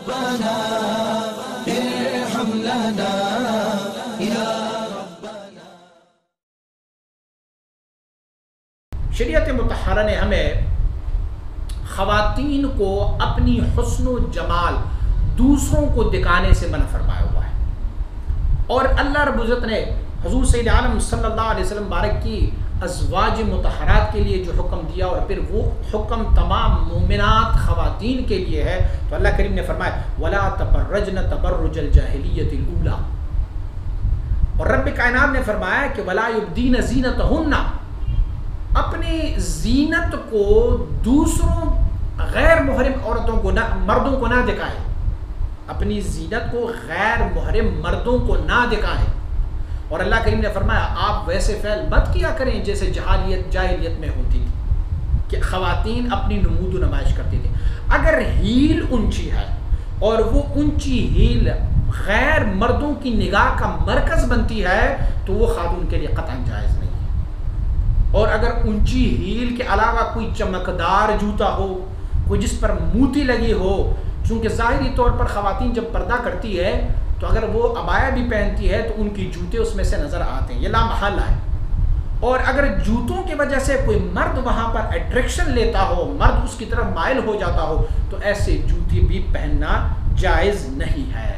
ربنا ارحم لنا یا ربنا۔ شریعت مطہرہ نے ہمیں خواتین کو اپنی حسن و جمال دوسروں کو دکھانے سے منع فرمایا ہوا ہے، اور اللہ رب العزت نے حضور سید عالم صلی اللہ علیہ وسلم بارک کی ازواج مطہرات کے لیے جو حکم دیا، اور پھر وہ حکم تمام مومنات خواتین کے لیے ہے، تو اللہ کریم نے فرمایا وَلَا تَبَرَّجْنَ تَبَرُّجَ الْجَاهِلِيَّةِ الْأُولَىٰ، اور رب کائنات نے فرمایا کہ وَلَا يُبْدِينَ زِينَتَهُنَّ، اپنی زینت کو دوسروں غیر محرم عورتوں کو مردوں کو نہ دکھائے، اپنی زینت کو غیر محرم مردوں کو نہ دکھائیں، اور اللہ کریم نے فرمایا آپ ویسے فعل مت کیا کریں جیسے جاہلیت میں ہوتی تھی کہ خواتین اپنی نمود و نمائش کرتی تھی۔ اگر ہیل اونچی ہے اور وہ اونچی ہیل غیر مردوں کی نگاہ کا مرکز بنتی ہے تو وہ خاتون کے لیے قطعاً جائز نہیں ہے، اور اگر اونچی ہیل کے علاوہ کوئی چمکدار جوتا ہو، کوئی جس پر موتی لگی ہو، چونکہ ظاہری طور پر خواتین جب پردہ کرتی ہے تو اگر وہ عبایا بھی پہنتی ہے تو ان کی جوتے اس میں سے نظر آتے ہیں، یہ لامحالہ ہے، اور اگر جوتوں کی وجہ سے کوئی مرد وہاں پر اٹریکشن لیتا ہو، مرد اس کی طرف مائل ہو جاتا ہو، تو ایسے جوتے بھی پہننا جائز نہیں ہے۔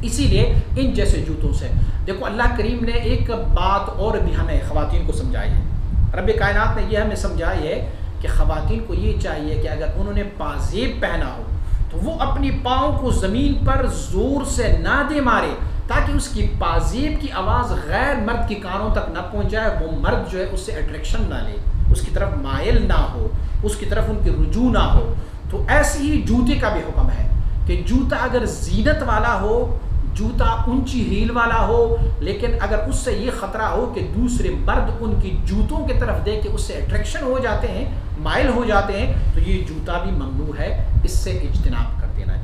اسی لیے ان جیسے جوتوں سے دیکھو اللہ کریم نے ایک بات اور بھی ہمیں خواتین کو سمجھائی ہے، رب کائنات نے یہ ہمیں سمجھائی ہے کہ خواتین کو یہ چاہیے کہ اگر انہوں نے پازیب پہنا ہو تو وہ اپنی پاؤں کو زمین پر زور سے نہ دے مارے، تاکہ اس کی پازیب کی آواز غیر مرد کی کانوں تک نہ پہنچ جائے، وہ مرد جو ہے اس سے اٹریکشن نہ لے، اس کی طرف مائل نہ ہو، اس کی طرف ان کی رجوع نہ ہو۔ تو ایسے ہی جوتے کا بھی حکم ہے کہ جوتا اگر زینت والا ہو، جوتا اونچی ہیل والا ہو، لیکن اگر اس سے یہ خطرہ ہو کہ دوسرے مرد ان کی جوتوں کی طرف دیکھ کے اس سے اٹریکشن ہو جاتے ہیں، مائل ہو جاتے ہیں، تو یہ جوتا بھی ممنوع ہے، اس سے اجتناب کر دینا